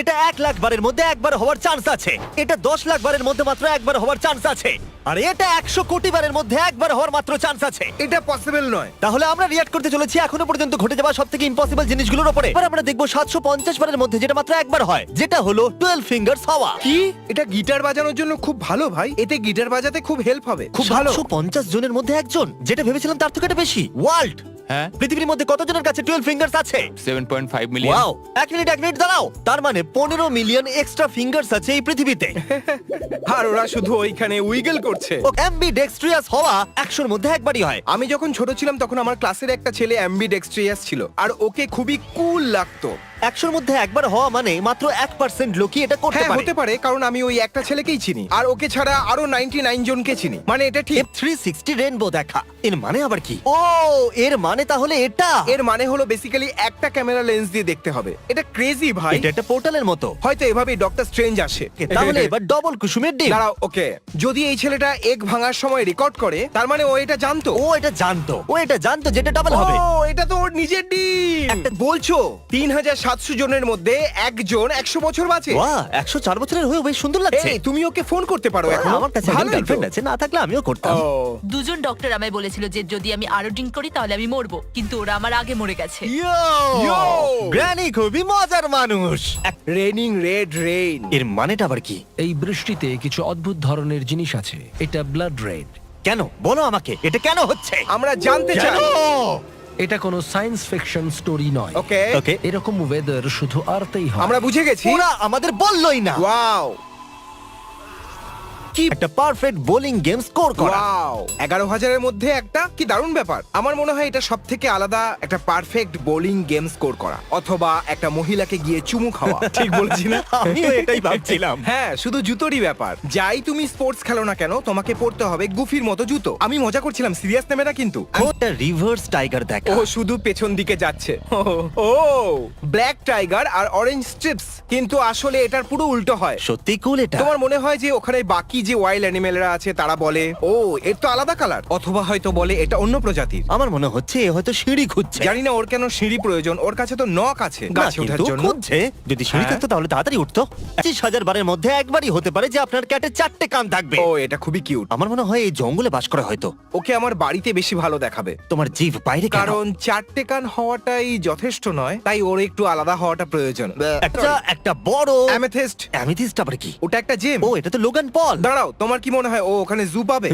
এটা 1,00,000 বারের মধ্যে একবার হওয়ার চান্স আছে, এটা 10,00,000 বারের মধ্যে মাত্র একবার হওয়ার চান্স আছে, আর এটা 100 কোটি বারের মধ্যে একবার হওয়ার মাত্র চান্স আছে। এটা পসিবল নয়। তাহলে আমরা রিঅ্যাক্ট করতে চলেছি এখনো পর্যন্ত ঘটে যাওয়া সবথেকে ইম্পসিবল জিনিসগুলোর উপরে। এবার আমরা দেখব 750 বারের মধ্যে যেটা মাত্র একবার হয়, যেটা হলো 12 ফিঙ্গারস হওয়া। কি? এটা গিটার বাজানোর জন্য খুব ভালো ভাই। এতে গিটার বাজাতে খুব হেল্প হবে। খুব ভালো। 750 জনের মধ্যে একজন, যেটা ভেবেছিলাম তার থেকে এটা বেশি। ওয়ার্ল্ড হ্যাঁ পৃথিবীর মধ্যে কতজনের কাছে 12 ফিঙ্গারস আছে? 7.5 মিলিয়ন। ওয়াও, এক মিনিট দাঁড়াও, তার মানে 15 মিলিয়ন এক্সট্রা ফিঙ্গারস আছে এই পৃথিবীতে। আর ওরা শুধু ওইখানে উইগল করছে। ও অ্যাম্বিডেক্সট্রিয়াস হওয়া 100 মধ্যে একবারই হয়। আমি যখন ছোট ছিলাম তখন আমার ক্লাসের একটা ছেলে অ্যাম্বিডেক্সট্রিয়াস ছিল, আর ওকে খুবই কুল লাগতো। 100 মধ্যে একবার হওয়া মানে মাত্র 1% লোকই এটা করতে হ্যাঁ পারে। হতে পারে, কারণ আমি ওই একটা ছেলেকেই চিনি, আর ওকে ছাড়া আরো 99 জনকে চিনি। মানে এটা ঠিক। 360 রেনবো দেখা, এর মানে আবার কি? ও, এর মানে তাহলে এটা এর মানে হলো বেসিক্যালি একটা ক্যামেরা লেন্স দিয়ে দেখতে হবে। এটা ক্রেজি ভাই। এটা একটা পোর্টালের মতো। হয়তো এভাবেই ডক্টর স্ট্রেঞ্জ আসে। তাহলে এবার ডবল কুসুমের ডিম। দাঁড়াও, ওকে, যদি এই ছেলেটা এগ ভাঙার সময় রেকর্ড করে, তার মানে ও এটা জানতো। ও এটা জানতো যেটা ডাবল হবে। ও, এটা তো ওর নিজের ডিম। একটা- বলছো 3700 জনের মধ্যে একজন 100 বছর বাঁচে? বাহ, 104 বছরের হয়েও বেশ সুন্দর লাগছে। এই, তুমি ওকে ফোন করতে পারো এখন। আমার কাছে ভালোই তো। গার্লফ্রেন্ড আছে, না থাকলে আমিও করতাম। ও, দুজন ডক্টর আমায় বলেছিল যে যদি আমি আরো ড্রিঙ্ক করি তাহলে আমি মরবো, কিন্তু ওরা আমার আগে মরে গেছে। ইয়ো, গ্র্যানি খুবই মজার মানুষ। Raining red rain. এর মানেটা আবার কি? এই বৃষ্টিতে কিছু অদ্ভুত ধরনের জিনিস আছে। এটা ব্লাড রেড। কেন বলো আমাকে, এটা কেন হচ্ছে? আমরা জানতে চাই। কেন? এটা কোনো সায়েন্স ফিকশন স্টোরি নয়। ওকে, ওকে, এরকম ওয়েদার শুধু আরতেই হয়। আমরা বুঝে গেছি। ওরা আমাদের বললোই না ওয়াও, কি একটা পারফেক্ট বোলিং গেম স্কোর করা। ওয়াও, 11,000-এর মধ্যে একটা, কি দারুণ ব্যাপার। আমার মনে হয় এটা সব থেকে আলাদা, একটা পারফেক্ট বোলিং গেম স্কোর করা, অথবা একটা মহিলাকে গিয়ে চুমু খাওয়া। ঠিক বলেছি না? আমিও এটাই ভাবছিলাম। হ্যাঁ, শুধু জুতোরই ব্যাপার। যাই তুমি স্পোর্টস খেলো না কেন, তোমাকে পড়তে হবে গুফির মতো জুতো। আমি মজা করছিলাম, সিরিয়াস নেবে না কিন্তু। ওটা রিভার্স টাইগার দেখা। ও শুধু পেছন দিকে যাচ্ছে। ও, ব্ল্যাক টাইগার আর অরেঞ্জ স্ট্রিপস, কিন্তু আসলে এটার পুরো উল্টো হয়। সত্যি কুল এটা। তোমার মনে হয় যে ওখানে বাকি যে ওয়াইল্ড অ্যানিমেলরা আছে তারা বলে ও এর তো আলাদা কালার, অথবা হয়তো বলে এটা অন্য প্রজাতির। আমার মনে হচ্ছে এ হয়তো সিঁড়ি খুঁজছে। জানি না ওর কেন সিঁড়ি প্রয়োজন, ওর কাছে তো নখ আছে না, গাছে ওঠার কিন্তু জন্য। খুঁজছে। যদি সিঁড়ি হ্যাঁ। থাকতো তাহলে তাড়াতাড়ি উঠতো। 25,000 বারের মধ্যে একবারই হতে পারে যে আপনার ক্যাটের 4টে কান থাকবে। ও, এটা খুবই কিউট। আমার মনে হয় এই জঙ্গলে বাস করে হয়তো। ওকে আমার বাড়িতে বেশি ভালো দেখাবে, তোমার জিভ বাইরে কেন? কারণ 4টে কান হওয়াটাই যথেষ্ট নয়, তাই ওর একটু আলাদা হওয়াটা প্রয়োজন। একটা বড় অ্যামেথিস্ট। অ্যামেথিস্ট আবার কি? ওটা একটা জেম। ও, এটা তো লোগান পল। দাঁড়াও, তোমার কি মনে হয় ও ওখানে জু পাবে?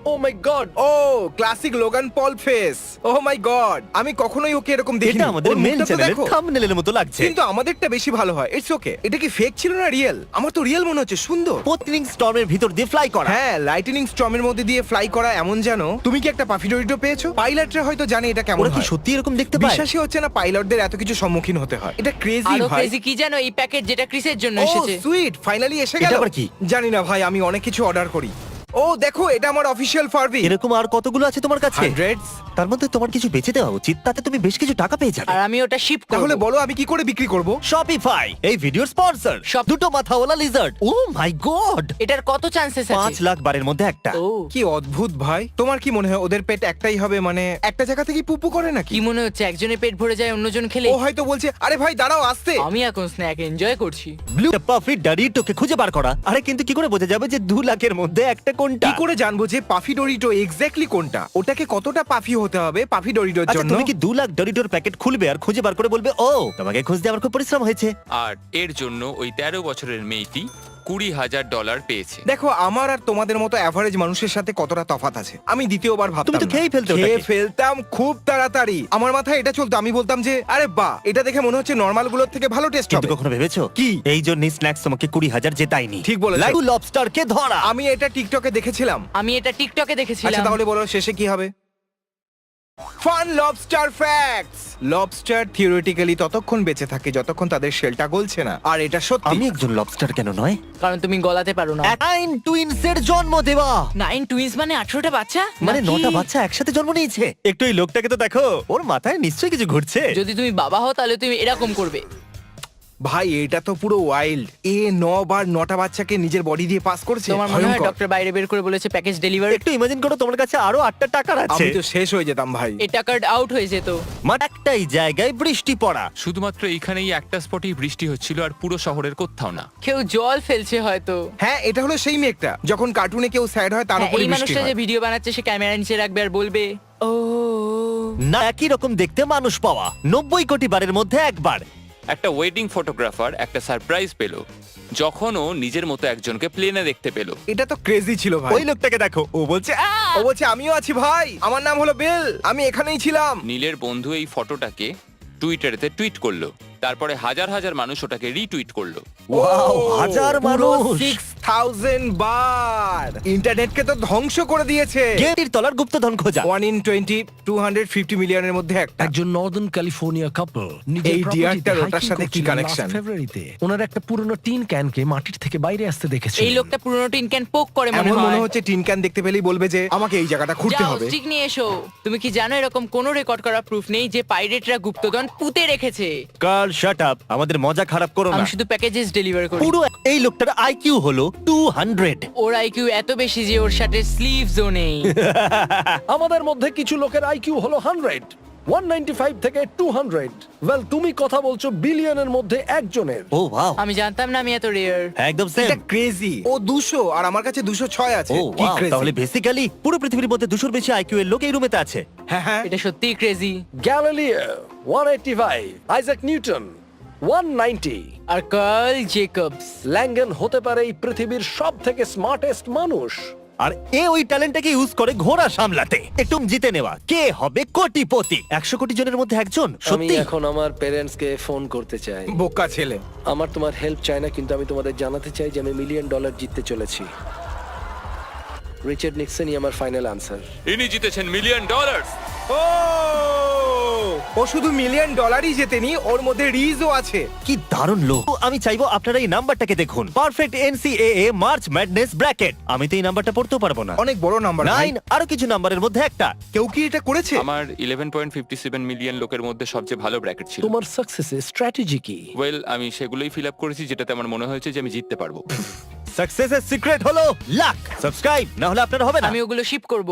ও মাই গড, ও ক্লাসিক লোগান পল ফেস। ও মাই গড, আমি কখনোই ওকে এরকম দেখিনি। এটা আমাদের ওর মেন মুখটা তো চ্যানেলের দেখো। থাম্বনেলের মতো লাগছে। কিন্তু আমাদেরটা বেশি ভালো হয়। It's okay. এটা কি ফেক ছিল না রিয়েল? আমার তো রিয়েল মনে হচ্ছে। সুন্দর। পোতলিং স্টর্মের ভিতর দিয়ে ফ্লাই করা। হ্যাঁ, লাইটনিং স্টর্মের মধ্যে দিয়ে ফ্লাই করা, এমন জানো। তুমি কি একটা পাফি ডোরিটো পেয়েছো? পাইলটরা হয়তো জানে এটা কেমন ওরা কি হয়। সত্যি এরকম দেখতে পায়? বিশ্বাসই হচ্ছে না পাইলটদের এত কিছু সম্মুখীন হতে হয়। এটা ক্রেজি আরো ভাই। ক্রেজি কি জানো, এই প্যাকেট যেটা ক্রিসের জন্য ও এসেছে। সুইট, ফাইনালি এসে এটা গেল। আবার কি? জানি না ভাই, আমি অনেক কিছু অর্ডার করি। ও দেখো, এটা আমার অফিশিয়াল ফারবি। এরকম আর কতগুলো আছে তোমার কাছে? হান্ড্রেডস। তার মধ্যে তোমার কিছু বেচে দেওয়া উচিত, তাতে তুমি বেশ কিছু টাকা পেয়ে যাবে। আর আমি ওটা শিপ করব। তাহলে বলো আমি কি করে বিক্রি করব? শপিফাই এই ভিডিওর স্পন্সর। দুটো মাথাওয়ালা লিজার্ড। ও মাই গড, এটার কত চান্সেস 5 আছে? লাখ বারের মধ্যে একটা। ও, কি অদ্ভুত ভাই। তোমার কি মনে হয় ওদের পেট একটাই হবে, মানে একটা জায়গা থেকে পুপু করে নাকি? কি মনে হচ্ছে একজনের পেট ভরে যায় অন্যজন খেলে? ও হয়তো বলছে আরে ভাই দাঁড়াও, আসতে। আমি এখন স্ন্যাক এনজয় করছি। ব্লু পাফি ডারিটোকে খুঁজে বার করা। আরে কিন্তু কি করে বোঝা যাবে যে 2 লাখের মধ্যে একটা কোনটা? কি করে জানবো যে পাফি ডোরিটো এক্স্যাক্টলি কোনটা? ওটাকে কতটা পাফি হতে হবে পাফি ডোরিটোর আচ্ছা, জন্য? তুমি কি 2 লাখ ডরিটোর প্যাকেট খুলবে আর খুঁজে বার করে বলবে ও তোমাকে খুঁজতে আমার খুব পরিশ্রম হয়েছে? আর এর জন্য ওই 13 বছরের মেয়েটি $20,000 পেয়েছে। দেখো, আমার আর তোমাদের মতো অ্যাভারেজ মানুষের সাথে কতটা তফাৎ আছে। আমি দ্বিতীয়বার ভাবতাম তুমি তো না। খেয়েই ফেলতে ওটাকে। খেয়ে ফেলতাম খুব তাড়াতাড়ি। আমার মাথায় এটা চলতো, আমি বলতাম যে আরে বাহ, এটা দেখে মনে হচ্ছে নরমাল গুলোর থেকে ভালো টেস্ট কিন্তু হবে। কখনো ভেবেছো কি? এই জন্য স্ন্যাক্স তোমাকে 20,000 জেতায়নি। ঠিক বলেছো। লাইভ লবস্টারকে ধরা। আমি এটা টিকটকে দেখেছিলাম। আমি এটা টিকটকে আচ্ছা দেখেছিলাম। তাহলে বলো শেষে কি হবে? Fun lobster facts. Lobster theoretically ততক্ষণ বেঁচে থাকে যতক্ষণ তাদের শেলটা গলছে না, আর এটা সত্যি। আমি একজন লবস্টার কেন নয়? কারণ তুমি গলাতে পারো না। 9 টুইনসের জন্ম দেওয়া। 9 টুইনস মানে 18টা বাচ্চা? মানে নাকি? 9টা বাচ্চা একসাথে জন্ম নিয়েছে। একটু এই লোকটাকে তো দেখো, ওর মাথায় নিশ্চয়ই কিছু ঘুরছে। যদি তুমি বাবা হও তাহলে তুমি এরকম করবে। ভাই এটা তো পুরো ওয়াইল্ড। এ 9 বার 9টা বাচ্চাকে নিজের বডি দিয়ে পাস করছে। তোমার মনে হয় ভয়ঙ্কর। ডক্টর বাইরে বের করে বলেছে প্যাকেজ ডেলিভার? একটু ইমাজিন করো তোমার কাছে আরো 8টা টাকার আছে, আমি তো শেষ হয়ে যেতাম ভাই। এটা কার্ড আউট হয়ে যেত। মানে একটাই জায়গায় বৃষ্টি পড়া। শুধুমাত্র এইখানেই একটা স্পটেই বৃষ্টি হচ্ছিল, আর পুরো শহরের কোথাও না। কেউ জল ফেলছে হয়তো। হ্যাঁ এটা হলো সেই মেঘটা যখন কার্টুনে কেউ স্যাড হয় তার হ্যাঁ, উপরে এই বৃষ্টি মানুষটা হয়। যে ভিডিও বানাচ্ছে সে ক্যামেরা নিচে রাখবে আর বলবে ও না, একই রকম দেখতে মানুষ পাওয়া 90 কোটি বারের মধ্যে একবার। একটা ওয়েডিং ফটোগ্রাফার একটা সারপ্রাইজ পেল যখন ও নিজের মতো একজনকে প্লেনে দেখতে পেল। এটা তো ক্রেজি ছিল ভাই। ওই লোকটাকে দেখো, ও বলছে "আহ!" ও বলছে আমিও আছি ভাই, আমার নাম হলো বেল, আমি এখানেই ছিলাম। নীলের বন্ধু এই ফটোটাকে টুইটারেতে টুইট করলো, তারপরে হাজার হাজার মানুষ ওটাকে রিটুইট করলো। ওয়াও, হাজার পুরো মানুষ 6000 বার। ইন্টারনেটকে তো ধ্বংস করে দিয়েছে। গেটির তলার গুপ্তধন খোঁজা। 1 in 20 250 মিলিয়নের মধ্যে একটা। একজন নর্দার্ন ক্যালিফোর্নিয়া কাপল এই ডিয়ারটার ওটার সাথে কি কানেকশন? ফেব্রুয়ারিতে ওনার একটা পুরনো টিন ক্যানকে মাটির থেকে বাইরে আসতে দেখেছে। এই লোকটা পুরনো টিন ক্যান পোক করে মনে এমন মনে হয়। হচ্ছে টিন ক্যান দেখতে পেলেই বলবে যে আমাকে এই জায়গাটা ঘুরতে যাও হবে। স্টিক নিয়ে এসো। তুমি কি জানো এরকম কোনো রেকর্ড করা প্রুফ নেই যে পাইরেটরা গুপ্তধন পুঁতে রেখেছে? কার্ল শাট আপ, আমাদের মজা খারাপ করো না। আমি শুধু প্যাকেজেস ডেলিভার করি। পুরো এই লোকটার আইকিউ হলো 200। ওর আইকিউ এত বেশি যে ওর শার্টের স্লিভসও নেই। আমাদের মধ্যে কিছু লোকের আইকিউ হলো 100, 195 থেকে 200। ওয়েল, তুমি কথা বলছো বিলিয়নের মধ্যে একজনের। ও ওয়াও, আমি জানতাম না আমি এত রেয়ার। একদম এটা সেম। ক্রেজি। ও 200 আর আমার কাছে 206 আছে। ও কি ওয়াও, crazy। তাহলে বেসিক্যালি পুরো পৃথিবীর মধ্যে 200 বেশি আইকিউ এর লোক এই রুমেতে আছে। হ্যাঁ হ্যাঁ। এটা সত্যিই ক্রেজি। গ্যালিলিও 185, আইজ্যাক নিউটন 190, আর কার্ল জেকবস। ল্যাঙ্গেন হতে পারে এই পৃথিবীর সব থেকে স্মার্টেস্ট মানুষ। আর এ ওই ট্যালেন্টটাকে ইউজ করে ঘোড়া সামলাতে। একটু জিতে নেওয়া, কে হবে কোটিপতি? 100 কোটি জনের মধ্যে একজন। আমি সত্যি? এখন আমার প্যারেন্টসকে ফোন করতে চাই। বোকা ছেলে। আমার তোমার হেল্প চাই না, কিন্তু আমি তোমাদের জানাতে চাই যে আমি $1 মিলিয়ন জিততে চলেছি। রিচার্ড নিক্সনই আমার ফাইনাল আনসার। ইনি জিতেছেন $1 মিলিয়ন। ও শুধু $1 মিলিয়ন জেতেনি, ওর মধ্যে রিজও আছে। কি দারুণ লোক। আমি চাইবো আপনারা এই নাম্বারটাকে দেখুন, perfect NCAA March madness bracket. আমি তো এই নাম্বারটা পড়তেও পারবো না। অনেক বড় নাম্বার। 9 আরো কিছু নাম্বারের মধ্যে একটা। কেউ কি এটা করেছে? আমার 11.57 মিলিয়ন লোকের মধ্যে সবচেয়ে ভালো ব্র্যাকেট ছিল। তোমার সাকসেসের স্ট্র্যাটেজি কি? ওয়েল, আমি সেগুলোই ফিল আপ করেছি যেটাতে আমার মনে হয়েছে যে আমি জিততে পারবো। সাকসেসের সিক্রেট হলো লাক। সাবস্ক্রাইব না হলে আপনার হবে না। আমি ওগুলো শিপ করব।